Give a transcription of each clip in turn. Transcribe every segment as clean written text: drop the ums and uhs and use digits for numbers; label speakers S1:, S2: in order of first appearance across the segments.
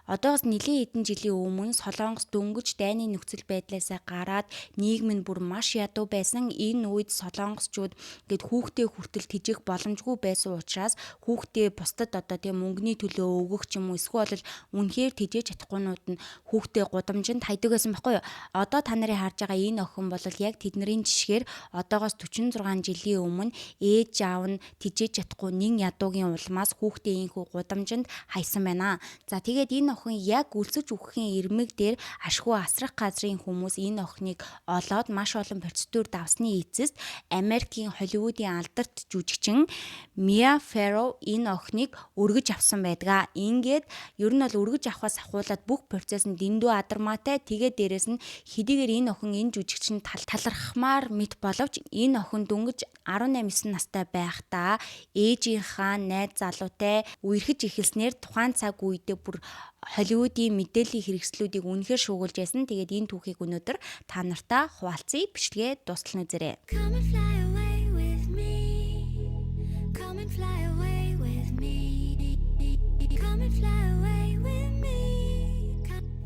S1: Одоос нэлийн хэдэн жилийн өмнө Солонгос дөнгөж дайны нөхцөл байдлаасаа гараад нийгэм нь бүр маш ядуу байсан. Энэ үед солонгосчууд ингээд хүүхдээ хүртэл тэжээх боломжгүй байсан учраас хүүхдээ бусдад одоо тийм мөнгөний төлөө өгөх ч юм уу эсвэл үнэхээр тэжээж чадахгүйнүүд нь хүүхдээ гудамжинд хайдаг байсан байхгүй юу? Одоо та нарын харж байгаа энэ охин бол яг тэдний жишгээр одоогоос 46 жилийн өмнө ээж аав нь тэжээж чадахгүй нэн ядуугийн улмаас хүүхдээ ийхүү гудамжинд хайсан байна. За тэгээд энэ охин яг өлсөж үхэхийн ирмэг дээр ашгүй асрах газрын хүмүүс энэ охиныг олоод маш олон процедур давсны эцэст Америкийн Холливуудын алдарт жүжигчин Mia Farrow энэ охиныг өргөж авсан байдаг. Ингээд ер нь бол өргөж авахаас ахуулаад бүх процесс нь дэндүү адармаатай. Тэгээд дээрэс нь хэдийгээр энэ охин энэ жүжигчин талархмаар мэд боловч энэ охин дөнгөж 18-9 настай байхдаа ээжийнхаа найз залуутай үерхэж эхэлснээр тухайн цаг үедээ бүр Холливуудын мэдээллийн хэрэгслүүдийг үнэхээр шуугуулж байсан. Тэгээд энэ түүхийг өнөөдөр та нартай хуваалцъя. Бичлэгээ дуустал үзээрэй.
S2: Come and fly away with me. Come and fly away with me. Come and fly away with me.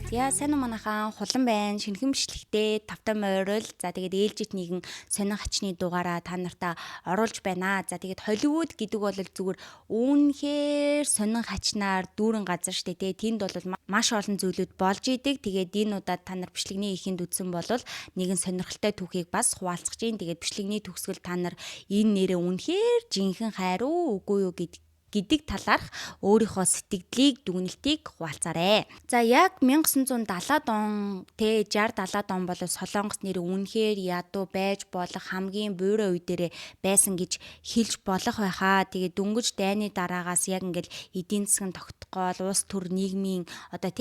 S1: За сайн уу манайхаа хулан байна. Шинэхэн бичлэгтээ тавтай морил. За тэгээд ээлжит нэгэн сонин хачны дугаараа та нартай оруулж байна. За тэгээд Холливуд гэдэг бол зүгээр үүнхээр сонин хачнаар дүүрэн газар штэ тий. Тэнд бол маш олон зүйлүүд болж идэг. Тэгээд энэ удаад та нар бичлэгний ихэнд үзсэн бол нэгэн сонирхолтой түүхийг бас хуваалцах чинь. Тэгээд бичлэгний төгсгөл та нар энэ нэрээ үнэхээр жинхэнэ хайр уу үгүй юу гэдэг талаарх өөрийнхөө сэтгэлдлийг дүгнэлтийг хуваалцаарай. За яг 1970-ад он 60-70-ад он бол Солонгос нэр үнэхээр ядуу байж болох хамгийн буйраа үе дээрээ байсан гэж хэлж болох байхаа. Тэгээ дөнгөж дайны дараагаас яг ингээл эдийн засгийн тогтгоол, улс төр нийгмийн одоо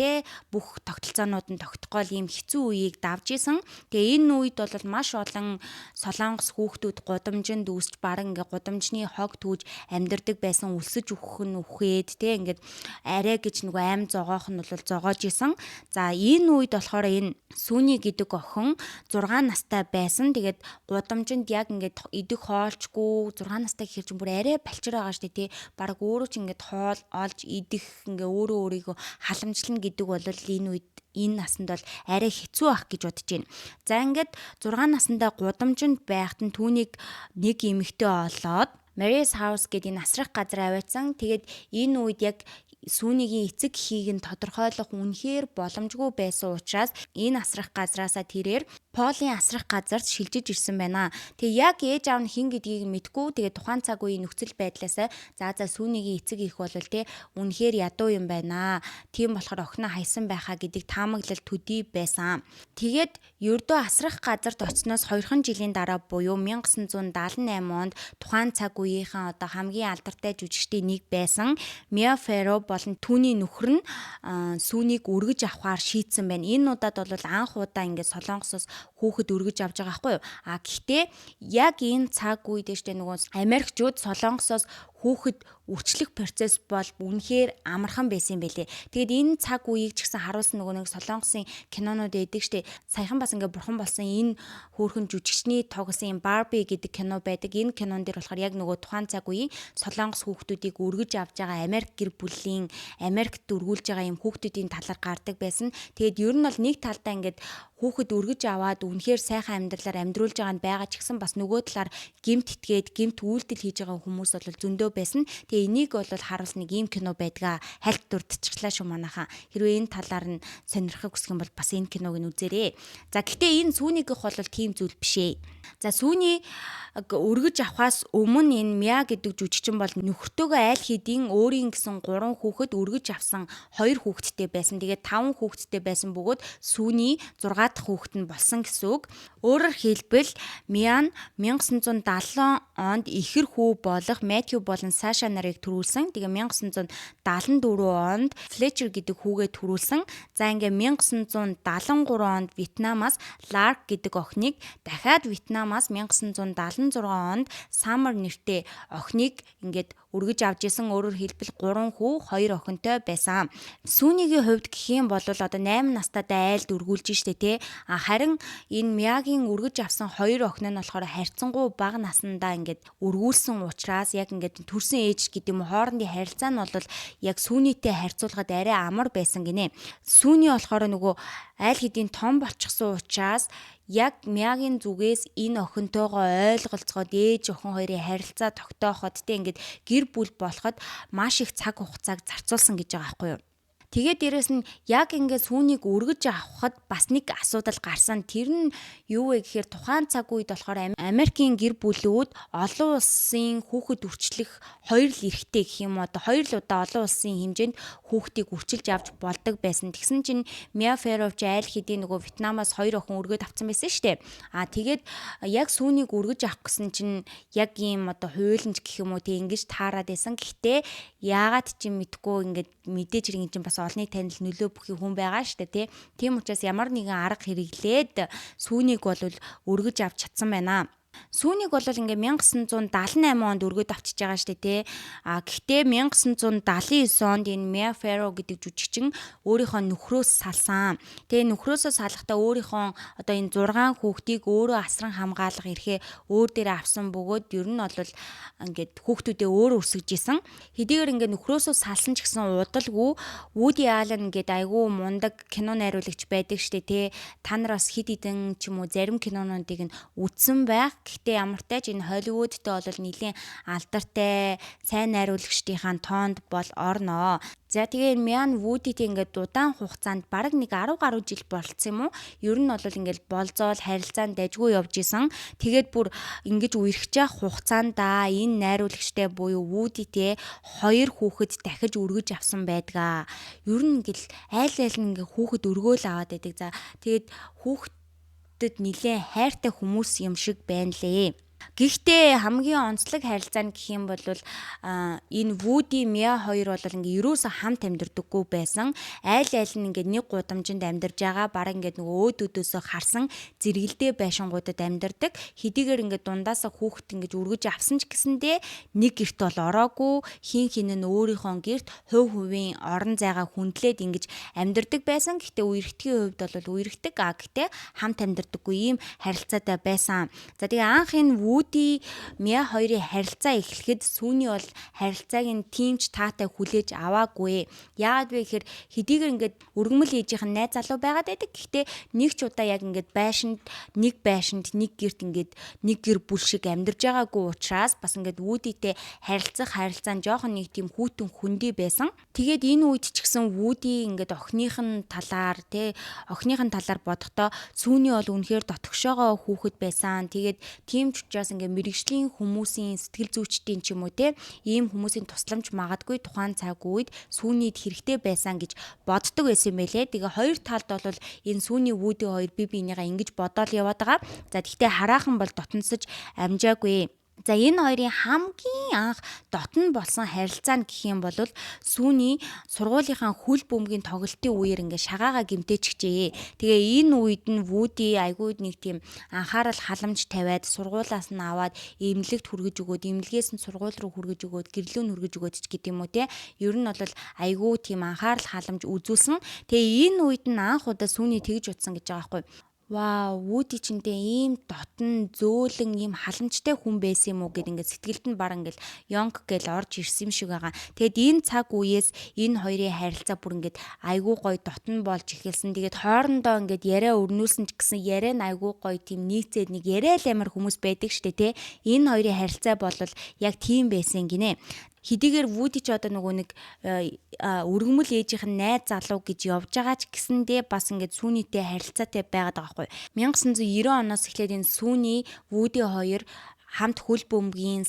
S1: бүх тогтолцоонууд нь тогтгоол ийм хэцүү үеийг давж исэн. Тэгээ энэ үед бол маш олон Солонгос хүүхдүүд гудамжинд үүсч бараг ингээ гудамжны хог түүж амьдардаг байсан өсөж үхэх нь үхээд ингээд арай гэж нөгөө аим зогоох нь бол зогоож исэн. За энэ үед болохоор энэ Сүний гэдэг охин 6 настай байсан. Тэгээд гудамжинд яг ингээд идэх хоолчгүй 6 настай гэхэр чинь бүр арай балчир байгаа штэ тий. Бараг өөрөө ч ингээд хоол олж идэх ингээ өөрөө өөрийгөө халамжлна гэдэг бол энэ үед энэ насанд бол арай хэцүү ах гэж бодож байна. За ингээд 6 наснда гудамжинд байхад нь түүнийг нэг эмэгтэй олоод Mary's House гэдэг энэ асрах газар аваадсан. Тэгээд энэ үед яг Сүнигийн эцэг эхийг нь тодорхойлох үнэхээр боломжгүй байсан учраас энэ асрах газраасаа тэрээр Полийн асрах газарт шилжиж ирсэн байна. Тэгээ яг ээж аав нь хэн гэдгийг мэдгүй. Тэгээ тухайн цаг үеийн нөхцөл байдлаасаа Сүнигийн эцэг их бол үнэхээр ядуу юм байна. Тийм болохоор охиноо хайсан байхаа гэдэг таамаглал төдий байсан. Тэгээд ердөө асрах газарт очсноос 2 жилийн дараа буюу 1978 онд тухайн цаг үеийнхэн одоо хамгийн алдартай жүжигчдийн нэг байсан Mia Farrow болон түүний нөхөр нь Сүнийг өргөж авахар шийдсэн байна. Энэ удаад бол анх удаа ингээд Солонгосоос хүүхэд өргөж авч байгаа байхгүй юу? Гэхдээ яг энэ цаг үед дэжтэй нөгөө Америкчууд Солонгосоос хүүхэд үрчлэх процесс бол үнэхээр амархан байсан юм байлээ. Тэгээд энэ цаг үеийг ч гэсэн харуулсан нөгөө нэг Солонгосын кинонууд эдэг штэ. Саяхан бас ингээ бурхан болсон энэ хөөрхөн жүжигчний тоглосон Barbie гэдэг кино байдаг. Энэ кинон дээр болохоор яг нөгөө тухайн цаг үеийн Солонгос хүүхдүүдийг өргөж авч байгаа Америк гэр бүлийн Америкт өргүүлж байгаа юм хүүхдүүдийн талаар гардаг байсан. Тэгээд ер нь бол нэг талдаа ингээд хүүхэд өргөж аваад үнэхээр сайхан амьдралаар амьдруулж байгаа нь байгаа ч гэсэн бас нөгөө талаар гэмт итгээд гэмт үйлдэл хийж байгаа хүмүүс бол зөндөө байсан. Тэгээ энийг бол харуулсан нэг ийм кино байдгаа хальт дурдчихлаа шүү манайхаа. Хэрвээ энэ талаар нь сонирхох хүсэх юм бол бас энэ киног нь үзээрэй. За гэхдээ энэ Сүнийгийнх бол тийм зүйл биш ээ. За Сүний өргөж авахаас өмнө энэ Mia гэдэг жүжигчин бол нөхөртөөгөө аль хэдийн өөрийн гэсэн 3 хүүхэд өргөж авсан 2 хүүхэдтэй байсан. Тэгээд 5 хүүхэдтэй байсан бөгөөд Сүний 6 дахь хүүхэд нь болсон гэсэн үг. Өөрөөр хэлбэл Mia нь 1970 онд ихэр хүү болох Matthew болон Sasha нарыг төрүүлсэн. Тэгээ 1974 онд Fletcher гэдэг хүүгээ төрүүлсэн. За ингээ 1973 онд Вьетнамаас Lark гэдэг охиныг, дахиад Вьетнамаас 1976 онд Summer нэртэй охиныг ингээд өргөж авч исэн, өөрөөр хэлбэл 3 хүү, 2 охинтой байсан. Сүүнигийн хувьд гэх юм бол одоо 8 настайдаа айлд өргүүлж штэ тий. Харин энэ Мягийн өргөж авсан 2 охин нь болохоор харьцангуй бага насндаа ингээд өргүүлсэн учраас яг ингээд төрсэн ээж гэдэг юм хоорондын харилцаа нь бол яг сүүнийтэй харьцуулахад арай амар байсан гинэ. Сүүний болохоор нөгөө айл хэдийн том болчихсон учраас яг Мягийн зүгээс энэ охинтойгоо ойлголцоход ээж охин хоёрын харилцаа тогтооход тэ ингээд гэр бүл болоход маш их цаг хугацааг зарцуулсан гэж байгаа байхгүй юу. Тэгээд дээрэс нь яг ингээд сүүнийг өргөж авахад бас нэг асуудал гарсан. Тэр нь юу вэ гэхээр тухайн цаг үед болохоор Америкийн гэр бүлүүд олон улсын хүүхэд үрчлэх хоёр л эрхтэй гэх юм уу. Одоо хоёр л удаа олон улсын хэмжээнд хүүхдийг үрчилж авч болдог байсан. Тэгсэн чинь Mia Farrow ч айл хэдийн нөгөө Вьетнамаас 2 охин өргөд авсан байсан шүү дээ. Тэгээд яг сүүнийг өргөж авах гэсэн чинь яг ийм одоо хуйланч гэх юм уу тэг ингэж таарад байсан. Гэхдээ яагаад ч юм мэдгүй ингээд мэдээж хэрэг чинь бас олныг танил нөлөө бүхий хүн байгаа штэ тий. Тийм учраас ямар нэгэн арга хэрэглээд сүүнийг бол өргөж авч чадсан байна. Сүүнийг бол ингээ 1978 онд өргөд авчиж байгаа штэ тий. Гэхдээ 1979 онд энэ Mia Farrow гэдэг жүжигчин өөрийнхөө нөхрөөс салсан. Тэгээ нөхрөөсөө салахдаа өөрийнхөө одоо энэ 6 хүүхдийг өөрөө асран хамгаалах эрхээ өөр дээрээ авсан бөгөөд ер нь бол ингээд хүүхдүүдээ өөр өсгөж исэн. Хэдийгээр ингээ нөхрөөсөө салсан ч гэсэн удалгүй Woody Allen гэдэг айгүй мундаг кино найруулагч байдаг штэ тий. Та нар бас хэд хэдэн ч юм уу зарим кинонуудыг нь үзсэн байх. Гэхдээ ямар ч тач энэ Холливуудтэй бол нэлийн алдартай сайн найруулагчдийнхаа тоонд бол орноо. За тэгээ Мян Вудитэй ингээд удаан хугацаанд бараг нэг 10 гаруй жил болцсон юм уу? Ер нь бол ингээд болзоол харилцаанд дайггүй явж исэн. Тэгээд бүр ингэж үерхэж явах хугацаанда энэ найруулагчтай буюу Вудитэй 2 хүүхэд дахиж өргөж авсан байдгаа. Ер нь ингээл айл нь ингээ хүүхэд өргөөл аваад байдаг. За тэгээд хүүхдэд нилээн хайртай хүмүүс юм шиг байна лээ. Гэхдээ хамгийн онцлог харилцаа нь гэх юм бол энэ Woody Mia хоёр бол ингээ ерөөсө хамт амьдардаггүй байсан. Айл нь ингээ нэг гудамжинд амьдарж байгаа. Бараг ингээ нөгөө өөдөөсөө харсан зэрэгэлдээ байшингуудад амьдардаг. Хэдийгээр ингээ дундаасаа хүүхэд ингээ өргөж авсан ч гэсэндээ нэг герт бол ороогүй. Хин нь өөрийнхөө герт хувь хувийн орон зайгаа хүндлээд ингээ амьдардаг байсан. Гэхдээ үерхтгийн хувьд бол үерхдэг. Гэхдээ хамт амьдардаггүй ийм харилцаатай байсан. За тэгээ анх энэ Woody Mia хоёрын харилцаа эхлэхэд сүүний бол харилцааг нь тиймч таатай хүлээж аваагүй. Яагаад вэ гэхээр хэдийгээр ингээд өргөмөл ээжийнх нь найз залуу байгаад байдаг. Гэхдээ нэг ч удаа яг ингээд байшинд нэг герт ингээд нэг гэр бүл шиг амьдарч байгаагүй учраас бас ингээд Woody-тэй харилцаа нь жоохон нэг тийм хүүтэн хүндий байсан. Тэгээд энэ үед ч гэсэн Woody ингээд охиныхын талаар бодохдоо сүүний бол үнэхээр дотгошоогоо хүүхэд байсан. Тэгээд тийм ч учраас ингээ мэрэгжлийн хүмүүсийн сэтгэл зүйчдийн ч юм уу те ийм хүмүүсийн тусламж магадгүй тухайн цаг үед сүүнийд хэрэгтэй байсан гэж боддог байсан юм байлээ. Тэгээ хоёр талд бол энэ сүүний Woody хоёр бие биенийгаа ингэж бодоол яваад байгаа. За тэгтээ хараахан бол дотносож амжаагүй. За энэ хоёрын хамгийн анх дотн болсон харилцаа нь гэх юм бол сүүний сургуулийнхаа хөл бөмбөгийн тоглолтын үеэр ингээ шагаага гимтээчихжээ. Тэгээ энэ үед нь Woody айгүй нэг тийм анхаарал халамж тавиад сургуулаас нь аваад эмнэлэгт хүргэж өгөөд эмнэлгээс нь сургууль руу хүргэж өгөөд гэрлөө нь хүргэж өгөөд ч гэдэм үү те. Ер нь бол айгүй тийм анхаарал халамж үзүүлсэн. Тэгээ энэ үед нь анх удаа сүүний тэгж утсан гэж байгаа байхгүй. Вау, Woody ч энэ ийм дотн зөөлөн ийм халамжтай хүн байсан юм уу гэд ингээд сэтгэлд нь баг ингээд Yonk гэл орж ирсэн юм шиг байгаа. Тэгэд энэ цаг үеэс энэ хоёрын харилцаа бүр ингээд айгүй гоё дотн болж эхэлсэн. Тэгээд хоорондоо ингээд яриа өрнүүлсэн ч гэсэн яриа нь айгүй гоё тийм нийцээд нэг яриа л амар хүмүүс байдаг штэ тий. Энэ хоёрын харилцаа бол яг тийм байсан гинэ. Хэдийгээр Woody ч одоо нөгөө нэг өргөмөл ээжийнх нь найз залуу гэж явж байгаа ч гэсэндээ бас ингээд сүүнийтэй харилцаатай байгаад байгаа байхгүй. 1990 оноос эхлээд энэ сүүний Woody хоёр хамт хөл бөмбөгийн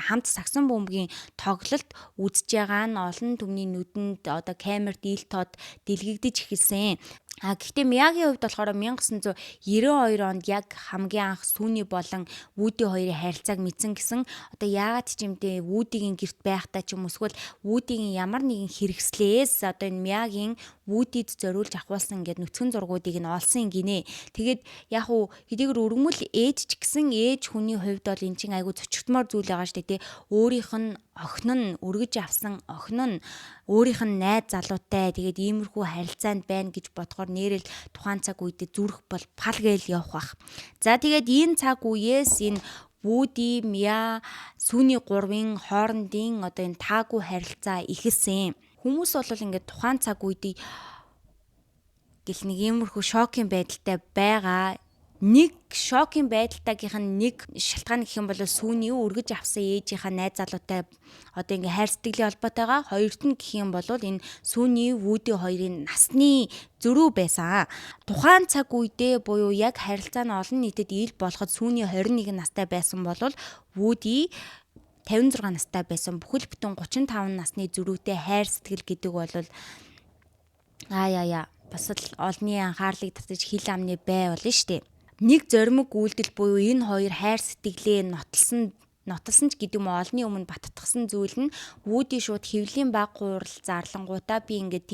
S1: хамт сагсан бөмбөгийн тоглолт үзэж байгаа нь олон түмний нүдэнд одоо камер дийлтод дэлгэгдэж эхэлсэн. Гэхдээ Миягийн хувьд болохоор 1992 онд яг хамгийн анх Сүний болон Вуди хоёрын харилцааг мэдсэн гэсэн одоо яагаад ч юм те Вудигийн гэрт байхдаа ч юм эсвэл Вудигийн ямар нэгэн хэрэгслээс одоо энэ Миягийн Вудид зориулж авахулсан ингээд нүцгэн зургуудыг нь олсон гинэ. Тэгээд яг уу хэдийгээр өргөмөл ээж ч гэсэн ээж хүний хувьд бол эн чинь айгүй зочигдмоор зүйл байгаа шүү дээ те. Өөрийнх нь охин нь өргөж авсан охин нь өөрийнх нь найз залуутай тэгээд иймэрхүү харилцаанд байна гэж бодохоор нэрэл тухайн цаг үед зүрх бол пал гээл явах бах. За тэгээд энэ цаг үеэс энэ Вуди, Мия, Сүний гурвын хоорондын одоо энэ таагүй харилцаа ихэлсэн. Хүмүүс бол ингээд тухайн цаг үед гэл нэг иймэрхүү шокийн байдалтай байгаа. Нэг шокийн байдалтайгийнх нь нэг шалтгаан гэх юм бол Сүний өргөж авсан ээжийнхаа найз залуутай одоо ингээ хайр сэтгэлийн холбоотойгоо. Хоёрт нь гэх юм бол энэ Сүний Вуди хоёрын насны зөрүү байсан. Тухайн цаг үедээ буюу яг харилцаа нь олон нийтэд ил болоход Сүний 21 настай байсан бол Вуди 56 настай байсан. Бүхэл бүтэн 35 насны зөрүүтэй хайр сэтгэл гэдэг бол бас л олонний анхаарлыг татаж хил амны бай болно штэ. Нэг зоримог үйлдэл буюу энэ хоёр хайр сэтгэлээ нотолсон ч гэдэг юм олонний өмнө баттгсан зүйл нь Вуди шууд хэвлийн баг гуурал зарлангуудаа би ингээд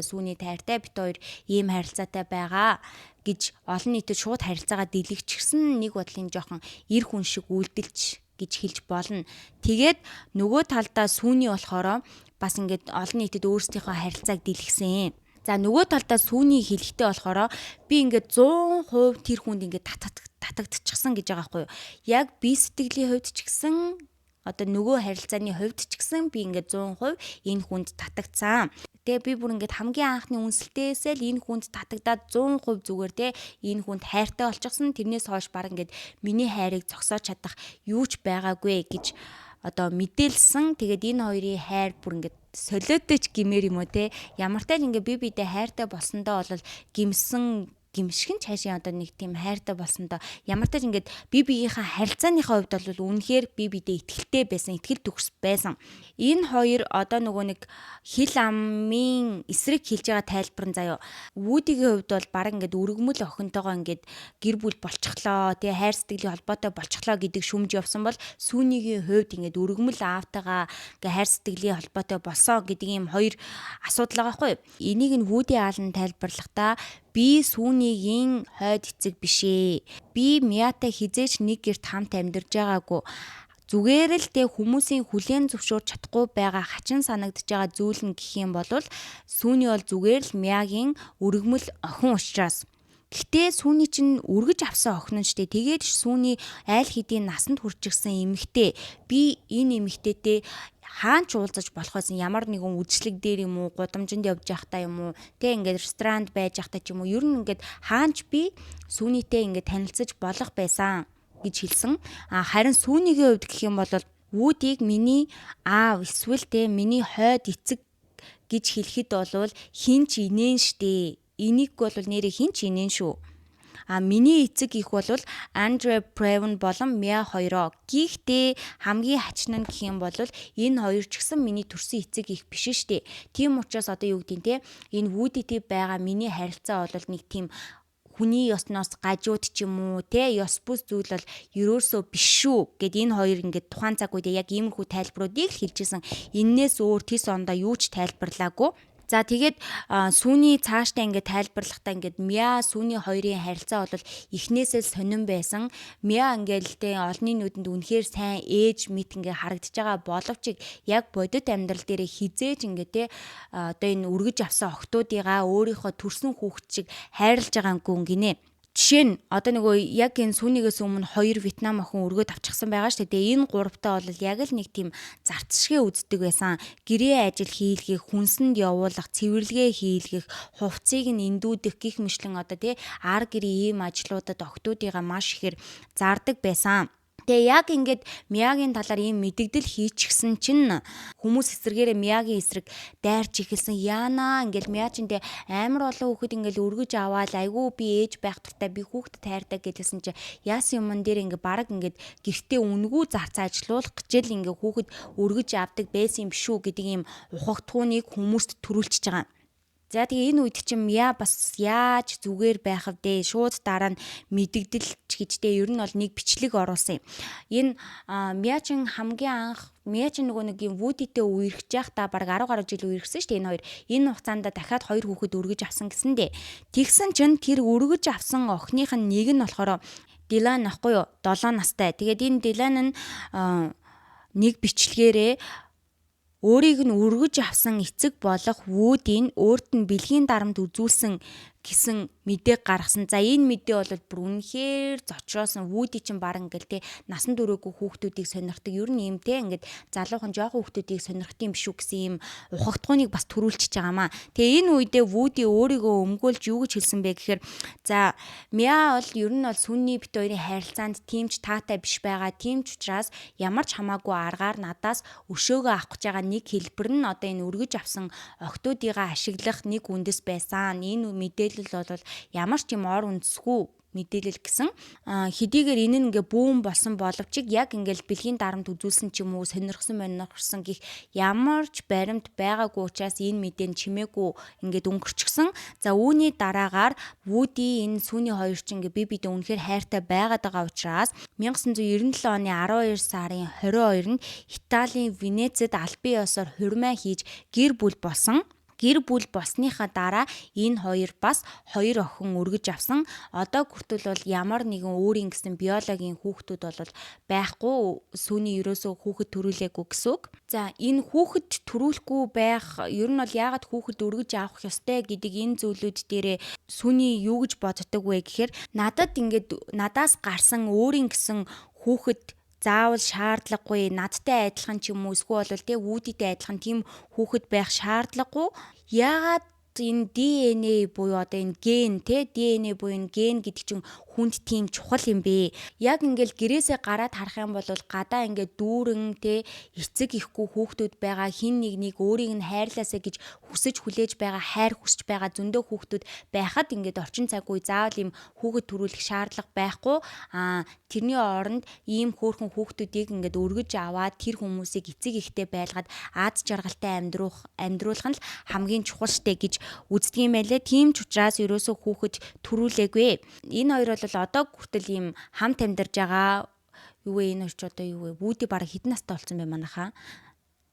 S1: Сүний тайртай бит хоёр ийм харилцаатай байгаа гэж олон нийтэд шууд харилцаагаа дэлгэчихсэн нэг бодлын жоохон эр хүн шиг үйлдэлж гэж хэлж болно. Тэгээд нөгөө талдаа Сүний болохоор бас ингээд олон нийтэд өөрсдийнхөө харилцааг дэлгэсэн. За нөгөө талдаа Сүний хэлэхтэй болохоор би ингээд 100% тэр хүнд ингээд татагдчихсан гэж байгаа байхгүй юу. Яг би сэтгэлийн хувьд ч гэсэн одоо нөгөө харилцааны хувьд ч гэсэн би ингээд 100% энэ хүнд татагдсан. Тэгээ би бүр ингээд хамгийн анхны үнсэлтээсээ л энэ хүнд татагдаад 100% зүгээр те энэ хүнд хайртай болчихсон. Тэрнээс хойш баг ингээд миний хайрыг зогсоож чадах юу ч байгаагүй гэж одоо мэдээлсэн. Тэгээд энэ хоёрын хайр бүр ингээд солиотой ч гимээр юм уу те. Ямар тайл ингээд би бидээ хайртай болсондоо бол гимшгэн цаашаа одоо нэг тийм хайртай болсондоо ямар тайл ингээд би биеийнхээ харилцааныхаа хувьд бол үнэхээр би бидээ итгэлтэй байсан, итгэл төгс байсан. Энэ хоёр одоо нөгөө нэг хил амын эсрэг хэлж байгаа тайлбар нь заяо. Вудигийн хувьд бол баг ингээд өргөмөл охинтойгоо ингээд гэр бүл болчихлоо, тэгээ хайр сэтгэлийн холбоотой болчихлоо гэдэг шүмж явсан бол Сүнигийн хувьд ингээд өргөмөл аавтайгаа ингээд хайр сэтгэлийн холбоотой болсон гэдэг ийм хоёр асуудал байгаа байхгүй юу. Энийг нь Вуди Аллен тайлбарлахдаа би Сүнигийн хойд эцэг бишээ. Би Миятай хизээч нэг гэрт хамт амьдарж байгаагүй. Зүгээр л тэ хүмүүсийн хүлээн зөвшөөрч чадахгүй байгаа хачин санагдж байгаа зүйл нь гэх юм бол Сүний бол зүгээр л Миягийн өргөмөл охин учраас. Гэхдээ Сүний чинь өргөж авсан охин нь штэ. Тэгээд Сүний айл хэдийн насанд хүрчихсэн эмэгтэй. Би энэ эмэгтэйтэй хаан ч уулзаж болох байсан, ямар нэгэн үдшилэг дээр юм уу, гудамжинд явж байхдаа юм уу, тэ ингээд ресторанд байж байхдаа ч юм уу, ер нь ингээд хаанч би Сүнийтэй ингээд танилцаж болох байсан гэж хэлсэн. Харин Сүнигийн хувьд гэх юм бол Вудиг миний аав эсвэл тэ миний хойд эцэг гэж хэлэхэд бол хин ч инээн штэ. Энийг бол нэрээ хин ч инээн шүү. Миний эцэг их бол Андре Превен болон Мия хоёроо. Гэхдээ хамгийн хачин нь гэх юм бол энэ хоёр ч гэсэн миний төрсөн эцэг их биш штэ. Тийм учраас одоо юу гэдیں те энэ Вудитэй байгаа миний харилцаа бол нэг тийм хүний ёсноос гажууд ч юм уу те ёс бус зүйл бол ерөөсөө биш шүү гэд энэ хоёр ингээд тухайн цаг үед яг иймэрхүү тайлбаруудыг хэлжсэн. Иннээс өөр тис ондоо юу ч тайлбарлаагүй. За тэгээд Сүний цааштай ингээд тайлбарлахдаа ингээд Мия Сүний хоёрын харилцаа бол эхнээсээ сонирн байсан. Мия ингээд тэ олонний нүдэнд үнэхээр сайн ээж мэт ингээд харагдаж байгаа боловч яг бодит амьдрал дээр хизээж ингээд тэ одоо энэ өргөж авсан охтуудыгаа өөрийнхөө төрсөн хүүхэд шиг хайрлаж байгаагүй гинэ. Жишээ нь одоо нөгөө яг энэ Сүнийгээс өмнө 2 Вьетнам охин өргөд авчихсан байгаа шүү дээ. Энэ гуравтаа бол яг л нэг тийм зарцшгэ үздэг байсан. Гэрээ ажил хийлгэх, хүнсэнд явуулах, цэвэрлэгээ хийлгэх, хувцсыг нь эндүүдэх гих мэтлэн одоо тий ар гэрийн ийм ажлуудад охтуудыгаа маш ихээр зардаг байсан. Тэгээ яг ингээд Миягийн талаар ийм мэдэгдэл хийчихсэн чинь хүмүүс эсрэгээрээ Миягийн эсрэг дайрч ихэлсэн. Яана ингээд Мия чинь тэ амар олон хүүхэд ингээд өргөж аваад айгүй би ээж байх туртаа би хүүхдэд тайрдаг гэдгсэн чинь яасан юмн дээр ингээд баг ингээд гэртээ үнгүү зарцаа ажилуулах гэж л ингээд хүүхэд өргөж авдаг байсан юм шүү гэдэг ийм ухагтхууныг хүмүүст төрүүлчихэж байгаа. За тэгээ энэ үед чинь Мя бас яаж зүгээр байх вэ? Шууд дараа нь мэдэгдэлч гэжтэй ер нь бол нэг бичлэг оруулсан юм. Энэ Мя чинь хамгийн анх Мя чинь нөгөө нэг юм Вудитэй үерхэж байхдаа баг 10 гаруй жил үерхсэн шүү дээ энэ хоёр. Энэ хугацаанд дахиад 2 хүүхэд өргөж авсан гэсэндээ. Тэгсэн чинь тэр өргөж авсан охиных нь нэг нь болохоор Дилан ахгүй юу? 7 настай. Тэгээд энэ Дилан нь нэг бичлэгээрээ өөрийг нь өргөж авсан эцэг болох Вудийн өөрт нь бэлгийн дарамт үзүүлсэн гэсэн мэдээг гаргасан. За энэ мэдээ бол бүр үнэхээр зочроосон. Вуди чинь баг ингээл те насан туршаагүй хүүхдүүдийг сонирхдаг. Ер нь юм те ингээд залуухан жоохон хүүхдүүдийг сонирхдаг юм биш үү гэсэн юм ухагтгууныг бас төрүүлчихэж байгаамаа. Тэгээ энэ үедээ Вуди өөрийгөө өмгөөлж юу гэж хэлсэн бэ гэхээр за Мя бол ер нь бол сүнний бит хоёрын харилцаанд тимч таатай биш байгаа. Тимч учраас ямар ч хамаагүй аргаар надаас өшөөгөө авах гэж байгаа нэг хэлбэр нь одоо энэ өргөж авсан охтуудыгаа ашиглах нэг үндэс байсан. Энэ мэдээлэл бол ямар ч юм ор үндэсгүй мэдээлэл гэсэн хэдийгээр энэ нь ингээ бүүн болсон боловч яг ингээл бэлгийн дарамт үзүүлсэн ч юм уу сонирхсан гих ямар ч баримт байгаагүй учраас энэ мэдээ нь чимээгүй ингээд өнгөрчихсөн. За үүний дараагаар Вуди энэ сүүний хоёр ч ингээ бибидээ үнэхээр хайртай байгаад байгаа учраас 1997 оны 12 сарын 22-нд Италийн Венецэд албан ёсоор хурмаа хийж гэр бүл болсон. Гэр бүл болсныхаа дараа энэ хоёр бас 2 охин өргөж авсан. Одоо хүртэл бол ямар нэгэн өөрийн гэсэн биологийн хүүхдүүд бол байхгүй. Сүүний ерөөсөө хүүхэд төрүүлээгүй гэсэн үг. За энэ хүүхэд төрүүлэхгүй байх ер нь бол яагаад хүүхэд өргөж авах ёстой гэдэг энэ зүйлүүд дээрээ сүүний юу гэж боддог вэ гэхээр надаас гарсан өөрийн гэсэн хүүхэд заавал шаардлагагүй надтай адилхан ч юм уу эсвэл бол тэ Вудитэй адилхан тийм хүүхэд байх шаардлагагүй. Яагаад энэ ДНХ буюу одоо энэ ген те ДНХ буюу энэ ген гэдэг чинь хүнд тийм чухал юм бэ? Яг ингээл гэрээсээ гараад харах юм бол гадаа ингээд дүүрэн те эцэг ихгүй хүүхдүүд байгаа хин нэг өөрийг нь хайрлаасаа гэж хүсэж хүлээж байгаа хайр хүсэж байгаа зөндөө хүүхдүүд байхад ингээд орчин цаг үе заавал ийм хүүхэд төрүүлэх шаардлага байхгүй. Тэрний оронд ийм хөөрхөн хүүхдүүдийг ингээд өргөж аваад тэр хүмүүсийг эцэг ихтэй байлгаад аз жаргалтай амьдруулах нь л хамгийн чухал штэ гэж үздэг юм байлээ. Тийм ч учраас ерөөсөө хүүхэд төрүүлээгүй. Энэ хоёр бол одоо хүртэл ийм хамт амьдарж байгаа. Юу вэ энэ ч одоо юу вэ? Вуди бараг хэдэн настай болсон бэ манайхаа?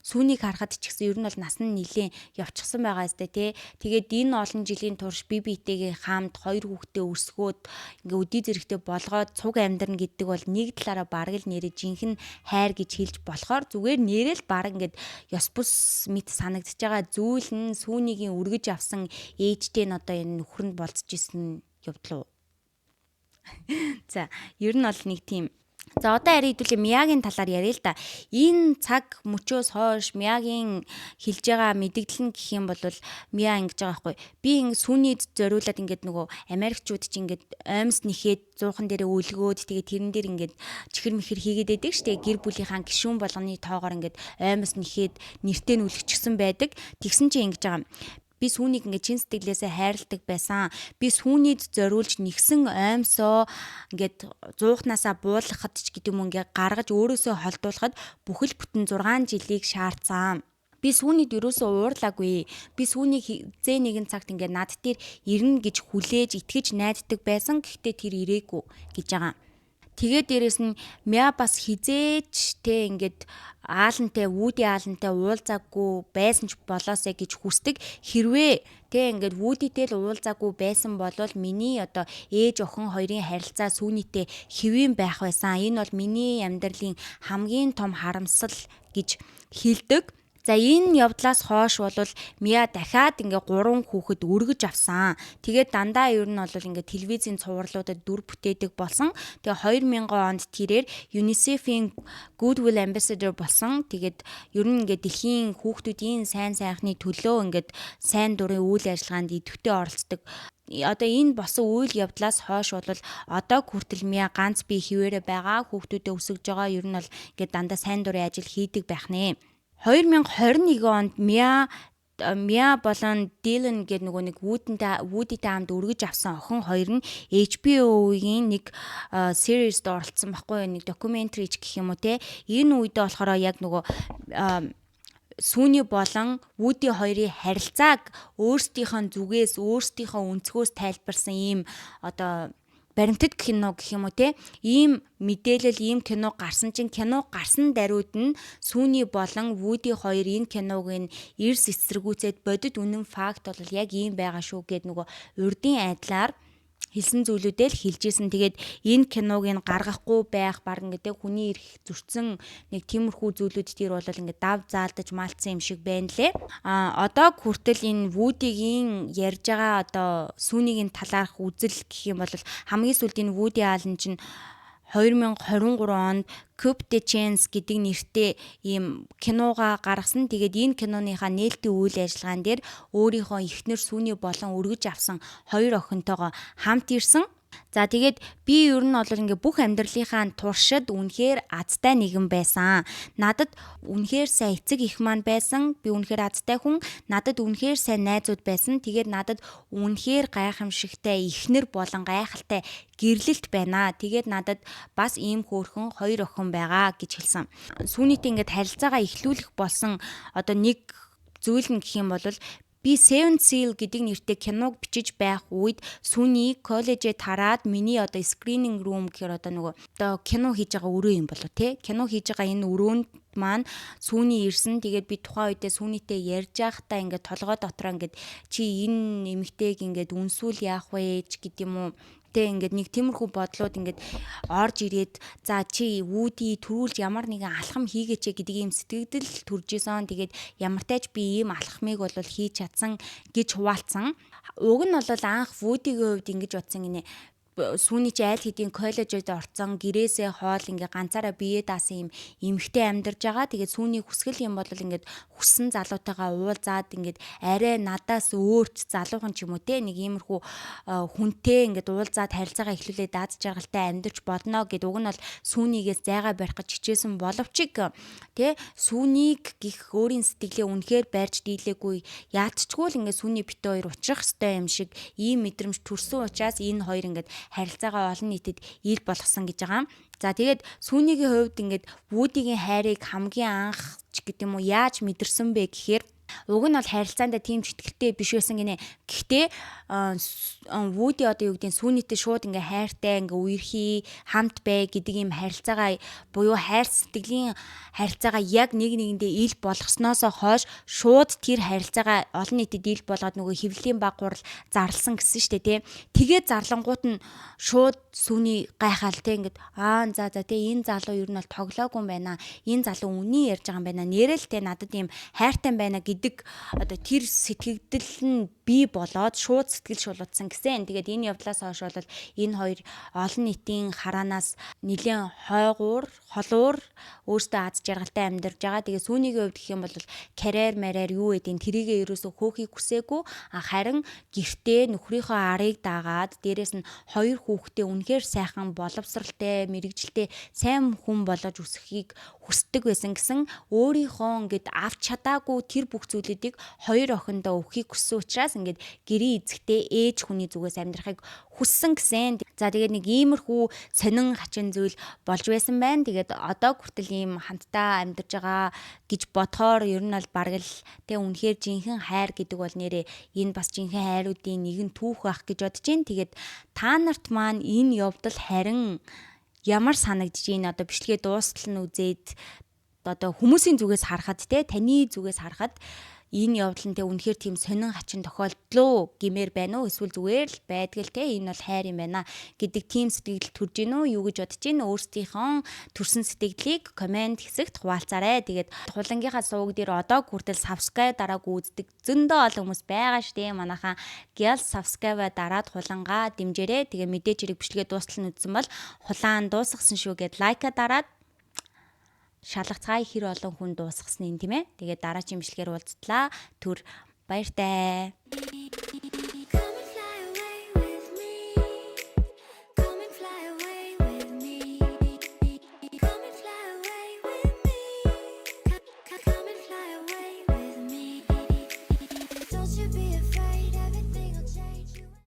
S1: Сүүнийг харахад ч гэсэн ер нь бол нас нь нэлээд явчихсан байгаа зү тэ. Тэгээд энэ олон жилийн турш бибитэйгээ хамт 2 хүүхдээ өсгөөд ингээ өдий зэрэгтэй болгоод цуг амьдрна гэдэг бол нэг талаараа бараг л нэрээ жинхэнэ хайр гэж хэлж болохоор зүгээр нэрээ л бараг ингээд ёс бус мэт санагдчихж байгаа зүйл нь сүүнигийн өргөж авсан ээжтэй нь одоо энэ нөхөр нь болцож исэн явдал уу? За ер нь бол нэг тийм. За одоо яригдвэл Мягийн талаар яриа л да. Энэ цаг мөчөөс хойш Мягийн хэлж байгаа мэдэгдэл нь гэх юм бол Мя ингэж байгаа байхгүй. Би ингэ сүнийд зориулаад ингээд нөгөө Америкчууд чи ингээд оймс нэхээд зуухан дээрээ үлгөөд тэгээ тэрэн дээр ингээд чихэр мэхэр хийгээд байдаг штэ. Гэр бүлийнхаа гишүүн болгоны тоогоор ингээд оймс нэхээд нэртээ нь үлгчихсэн байдаг. Тэгсэн чи ингэж байгаа. Би сүүнийг ингээд чин сэтгэлээсээ хайрладаг байсан. Би сүүнийд зориулж нэгсэн оймсоо ингээд зуухнасаа буулгахад ч гэдэг юм ингээд гаргаж өөрөөсөө холдуулахад бүхэл бүтэн 6 жилийг шаардсан. Би сүүнийд ерөөсөө уурлаагүй. Би сүүнийг зээ нэгэн цагт ингээд над дээр ирнэ гэж хүлээж итгэж найддаг байсан. Гэхдээ тэр ирээгүй гэж байгаа. Тэгээд дээрэс нь Мя бас хизээч те ингээд аалантай Вуди аалантай уулзаагүй байсан ч болоосэй гэж хүсдэг. Хэрвээ те ингээд Вудитэй л уулзаагүй байсан бол миний одоо ээж охин хоёрын харилцаа сүүнийтэй хэвэн байх байсан. Энэ бол миний амьдралын хамгийн том харамсал гэж хэлдэг. За энэ явдлаас хойш бол Мя дахиад ингээ 3 хүүхэд өргөж авсан. Тэгээд дандаа ер нь бол ингээ телевизийн цувралуудад дүр бүтээдэг болсон. Тэгээ 2000 онд тэрээр UNICEF-ийн Goodwill Ambassador болсон. Тэгээд ер нь ингээ дэлхийн хүүхдүүдийн сайн сайхны төлөө ингээ сайн дурын үйл ажиллагаанд идэвхтэй оролцдог. Одоо энэ босон үйл явдлаас хойш бол одоо хүртэл Мя ганц бие хിവэрэ байгаа. Хүүхдүүдэд өсөж байгаа. Ер нь бол ингээ дандаа сайн дурын ажил хийдэг байх нэ. 2021 онд Мя болон Дилан гэдэг нөгөө нэг Вудитэй хамт өргөж авсан охин хоёр нь HBO-ийн нэг series-д оролцсон байхгүй нэг documentary гэх юм уу те. Энэ үедээ болохоор яг нөгөө Сүүний болон Вуди хоёрын харилцааг өөрсдийнхөө зүгээс, өөрсдийнхөө өнцгөөс тайлбарсан ийм одоо баримтат кино гэх юм уу те, ийм мэдээлэл, ийм кино гарсан чинь кино гарсан даруйд нь Сүүний болон Вуди хоёр энэ киног нь эрс эсэргүүцээд бодит үнэн факт бол яг ийм байгаа шүү гэд нөгөө урдын айдлаар хэлсэн зүйлүүдээ л хэлжсэн. Тэгээд энэ киног нь гаргахгүй байх баг ингээд хүний эрх зөрчсөн нэг тиймэрхүү зүйлүүд дээр бол ингээд дав заалдаж маалтсан юм шиг байна лээ. Одоо хүртэл энэ Вудигийн ярьж байгаа одоо Сүүнийг талаарх үзэл гэх юм бол хамгийн сүүлд энэ Вуди Аллен чинь 2023 онд Coup de Chance гэдэг нэртэй ийм киногаа гаргасан. Тэгээд энэ киноныхаа нээлтийн үйл ажиллагаан дээр өөрийнхөө эхнэр Сүүний болон өргөж авсан хоёр охинтойгоо хамт ирсэн. За тэгээд би ер нь бол ингээ бүх амьдралынхаа туршид үнэхээр азтай нэгэн байсан. Надад үнэхээр сайн эцэг их маань байсан. Би үнэхээр азтай хүн. Надад үнэхээр сайн найзууд байсан. Тэгээд надад үнэхээр гайхамшигтай эхнэр болон гайхалтай гэрлэлт байна. Тэгээд надад бас ийм хөөрхөн хоёр охин байгаа гэж хэлсэн. Сүүнийтэй ингээд харилцаагаа эхлүүлэх болсон одоо нэг зүйл нь гэх юм бол би Seven Seal гэдэг нэртэй киног бичиж байх үед Сүүний коллежээ тараад миний одоо screening room гэхээр одоо нөгөө одоо кино хийж байгаа өрөө юм болоо те. Кино хийж байгаа энэ өрөөнд маань Сүүний ирсэн. Тэгээд би тухайн үедээ Сүүнийтэй ярьж байхдаа ингээд толгой дотроо ингээд чи энэ эмэгтэйг ингээд үнсүүл яах вэ гэдэг юм уу. Тэ ингээд нэг тиймэрхүү бодлууд ингээд орж ирээд за чи Вуди төрүүлж ямар нэгэн алхам хийгээч гэдэг ийм сэтгэгдэл төрж исэн. Тэгээд ямартайч би ийм алхмыг бол хийж чадсан гэж хуваалцсан. Уг нь бол анх Вудигийн хувьд ингэж бодсон гинэ. Сүүний чи айл хэдийн коллежид орцсон гэрээсээ хоол ингээ ганцаараа бие даасан юм эмхтэй амьдарж байгаа. Тэгээд Сүүний хүсгэл юм бол ингээд хүссэн залуутайгаа уулзаад ингээд арай надаас өөрч залуухан ч юм уу те нэг иймэрхүү хүнтэй ингээд уулзаад харилцаагаа эхлүүлээд даад жаргалтай амьдарч бодно гэд уг нь бол Сүүнийгээс зайгаа барих гэж хичээсэн боловч те Сүүнийг гих өөрийн сэтгэлээ үнэхээр барьж дийлээгүй яатчгүй л ингээд Сүүний бит хоёр учрах ёстой юм шиг ийм мэдрэмж төрсөн учраас энэ хоёр ингээд харилцаагаа олон нийтэд ил болгосон гэж байгаа. За тэгээд Сүүнийгийн хувьд ингээд Вудигийн хайрыг хамгийн анх ч гэдэг юм уу яаж мэдэрсэн бэ гэхээр уг нь бол харилцаандаа тийм ч итгэлтэй биш байсан гинэ. Гэхдээ Вуди одоо юу гэдэг нь Сүүнийтэй шууд ингээ хайртай ингээ үерхий хамт бай гэдэг юм харилцаагаа буюу хайр сэтгэлийн харилцаагаа яг нэг нэгэндээ ил болгосноосоо хойш шууд тэр харилцаагаа олон нийтэд ил болгоод нөгөө хэвлэлийн баг гурал зарлсан гэсэн штэ тий. Тэгээд зарлангууд нь шууд Сүүний гайхаал тий ингээд за тий энэ залуу ер нь бол тоглоогүй юм байна. Энэ залуу үний ярьж байгаа юм байна. Нэрэл тий надад ийм хайртай байна гэдэг одоо тэр сэтгэгдэл нь бий болоод шууд сэтгэл шулуутсан гэсэн. Тэгээд энэ явдлаас хойш бол энэ хоёр олон нийтийн хараанаас нэлээд хойгуур, холуур өөртөө аз жаргалтай амьдарч байгаа. Тэгээд Сүүнийгийн хувьд гэх юм бол карьер марьяар юу гэдгийг тэрийгээ ерөөсө хөөхийг хүсээгүй. Харин гэртээ нөхрийнхөө арыг дагаад дээрэс нь хоёр хүүхдээ үнэхээр сайхан боловсралтай, мэрэгжилтэй сайн хүн болгож өсөхийг хүсдэг байсан гэсэн өөрийнхөө ингээд авч чадаагүй тэр бүх зүйлүүдийг хоёр охиндоо өгөхийг хүссэн учраас ингээд гэрийн эзэгтэй ээж хүний зүгээс амьдрахыг хүссэн гэсэн. За тэгээд нэг иймэрхүү сонин хачин зүйл болж байсан байна. Тэгээд одоо хүртэл ийм хамтдаа амьдарч байгаа гэж бодохоор ер нь бол бараг л тэг үнэхээр жинхэнэ хайр гэдэг бол нэрээ энэ бас жинхэнэ хайруудын нэгэн түүх байх гэж бодож байна. Тэгээд та нарт маань энэ явдал харин ямар санагдж байна? Одоо бичлэгээ дуустал нь үзээд одоо хүмүүсийн зүгээс харахад те таны зүгээс харахад энэ явдал нь те үнэхээр тийм сонин хачин тохиолдлоо гэмээр байна уу? Эсвэл зүгээр л байдгал те энэ бол хайр юм байна гэдэг тийм сэтгэл төрж гин үү? Юу гэж бодож гин? Өөрсдийнхөө төрсэн сэтгэлийг комент хэсэгт хуваалцаарай. Тэгээд хулангийнхаа суваг дээр одоо хүртэл subscribe дараагүй үздэг зөндөө олон хүмүүс байгаа штэ. Манайхаа гял subscribe дараад хулангаа дэмжээрэй. Тэгээ мэдээж хэрэг бичлэгээ дуустал нь үзсэн бол хулаан дуусгасан шүү гэд лайка дараад шалгацгаая хэр олон хүн дуусгасан юм тийм ээ. Тэгээд дараагийн бичлэгээр уулзтлаа. Түр баяртай.
S2: Don't you be afraid of